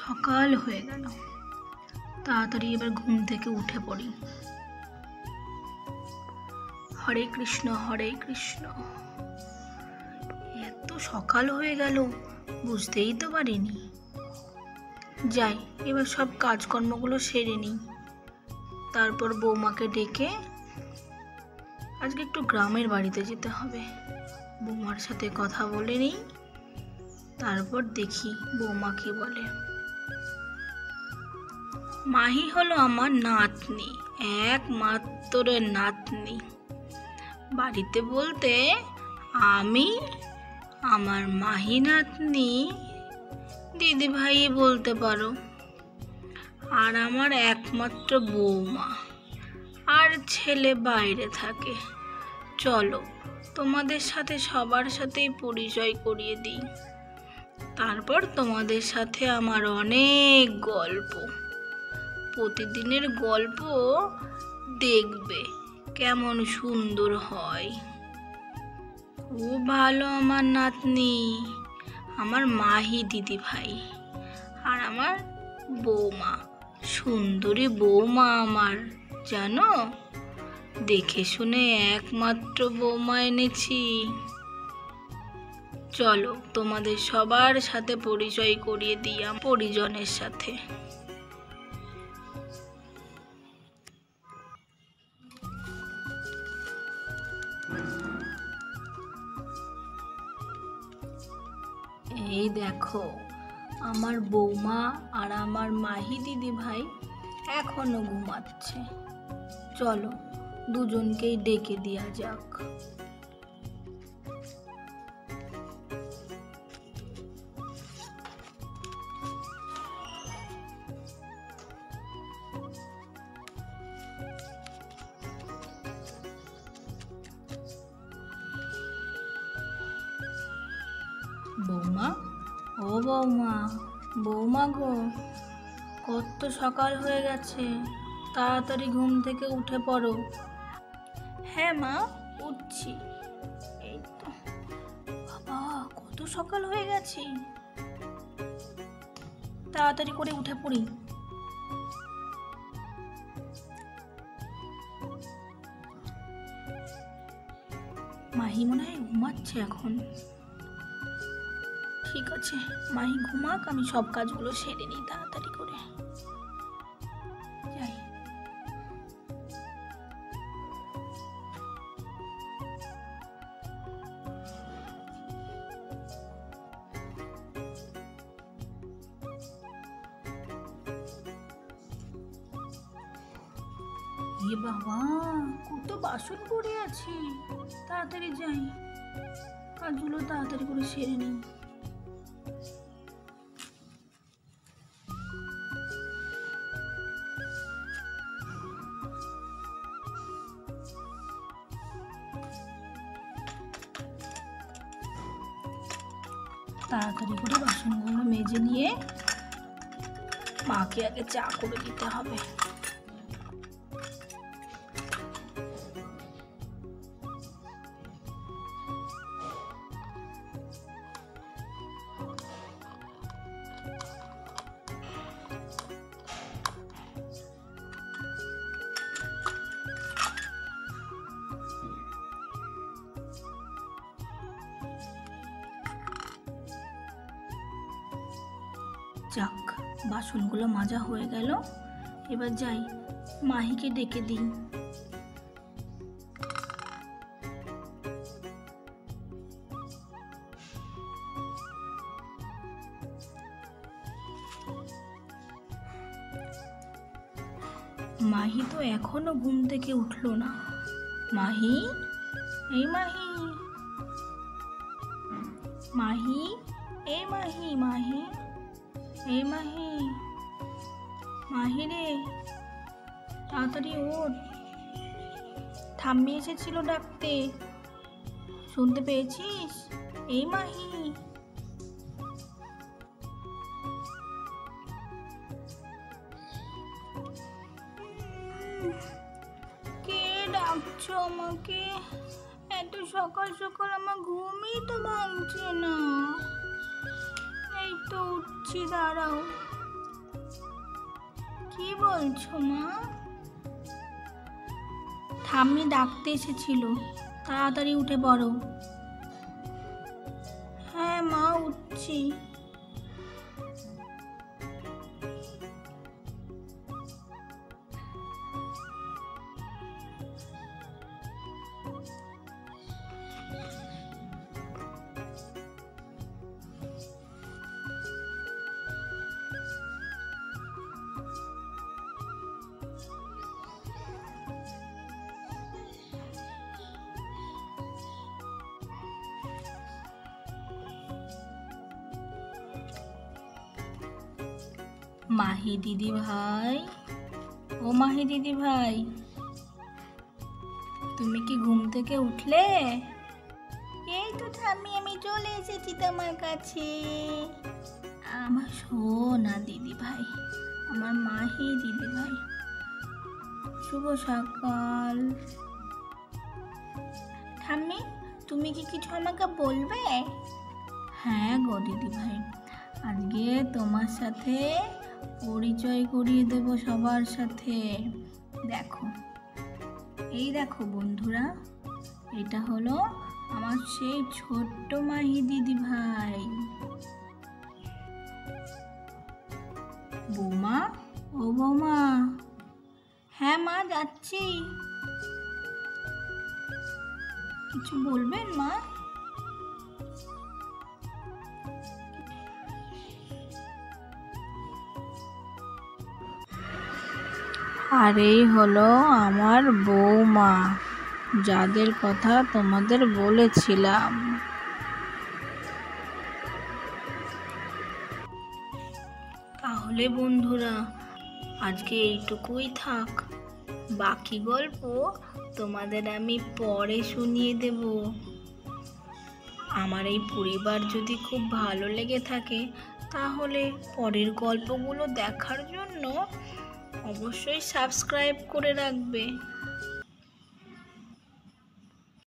সকাল হয়ে গেল, তাড়াতাড়ি এবার ঘুম থেকে উঠে পড়ি। হরে কৃষ্ণ হরে কৃষ্ণ। এত সকাল হয়ে গেল, বুঝতেই তো পারিনি। যাই, এবার সব কাজকর্মগুলো সেরে নিই। তারপর বৌমাকে ডেকে আজকে একটু গ্রামের বাড়িতে যেতে হবে। বৌমার সাথে কথা বলে নিই, তারপর দেখি বৌমা কি বলে। মাহি হলো আমার নাতনি, একমাত্র নাতনি। বাড়িতে বলতে আমি, আমার মাহি নাতনি, দিদি ভাই বলতে পারো, আর আমার একমাত্র বৌমা, আর ছেলে বাইরে থাকে। চলো তোমাদের সাথে সবার সাথেই পরিচয় করিয়ে দিই, তারপর তোমাদের সাথে আমার অনেক গল্প, প্রতিদিনের গল্প দেখবে কেমন সুন্দর হয়। খুব ভালো আমার নাতনি, আমার মাহি দিদি ভাই, আর আমার বৌমা, সুন্দরী বৌমা আমার, জানো, দেখে শুনে একমাত্র বৌমা এনেছি। চলো তোমাদের সবার সাথে পরিচয় করিয়ে দিই পরিজনের সাথে। এই দেখো, আমার বৌমা আর আমার মাহি দিদি ভাই এখনো ঘুমাচ্ছে। চলো দুজনকেই ডেকে দেওয়া যাক। বৌমা, ও বৌমা, বৌমা গো, কত সকাল হয়ে গেছে, তাড়াতাড়ি ঘুম থেকে উঠে পড়ো। হ্যাঁ মা, উঠছি। এই তো, বাবা কত সকাল হয়ে গেছে, তাড়াতাড়ি করে উঠে পড়ি। মাহি মনে হয় ঘুমাচ্ছে এখন। ঠিক আছে, মাহি ঘুমাক, আমি সব কাজগুলো সেরে নিই তাড়াতাড়ি করে। যাই। এ বাবা, কত বাসন পড়ে আছে, তাড়াতাড়ি যাই, কাজগুলো তাড়াতাড়ি করে সেরে নিই। তাড়াতাড়ি করে বাসনগুলো মেজে নিয়ে মাকে আগে চা করে দিতে হবে। যাক, বাসনগুলো মাজা হয়ে গেল, এবার যাই মাহিকে ডেকে দিই। মাহি তো এখনো ঘুম থেকে উঠলো না। মাহি, এই মাহি, মাহি, এই মাহি, মাহি, এই মাহি, মাহি রে, তাড়াতাড়ি ওঠ, ঠাম্মি এসেছিল ডাকতে, শুনতে পেয়েছিস? এই মাহি। কে ডাকছো আমাকে? এত সকাল সকাল আমার ঘুমই তো ভাঙছে না। এই তো উঠছি, দাঁড়াও। কি বলছো মা? ঠাম্মি ডাকতে এসেছিল, তাড়াতাড়ি উঠে পড়ো। হ্যাঁ মা, উঠছি। মাহি দিদি ভাই, ও মাহি দিদি ভাই, তুমি কি ঘুম থেকে উঠলে? এই তো ঠাম্মি, আমি চলে এসেছি তোমার কাছে। আমার সোনা দিদি ভাই, আমার মাহি দিদি ভাই, শুভ সকাল। ঠাম্মি, তুমি কি কিছু আমাকে বলবে? হ্যাঁ গো দিদি ভাই, আজকে তোমার সাথে পরিচয় করিয়ে দেব সবার সাথে। দেখো, এই দেখো বন্ধুরা, এটা হলো আমার সেই ছোট্ট মাহি দিদি ভাই। বৌমা, ও বৌমা। হ্যাঁ মা, যাচ্ছি। কিছু বলবেন মা? আর এই হলো আমার বৌমা, যাদের কথা তোমাদের বলেছিলাম। তাহলে বন্ধুরা, আজকে এইটুকুই থাক। বাকি গল্প তোমাদের আমি পরে শুনিয়ে দেব। আমার এই পরিবার যদি খুব ভালো লেগে থাকে, তাহলে পরের গল্পগুলো দেখার জন্য অবশ্যই সাবস্ক্রাইব করে রাখবে।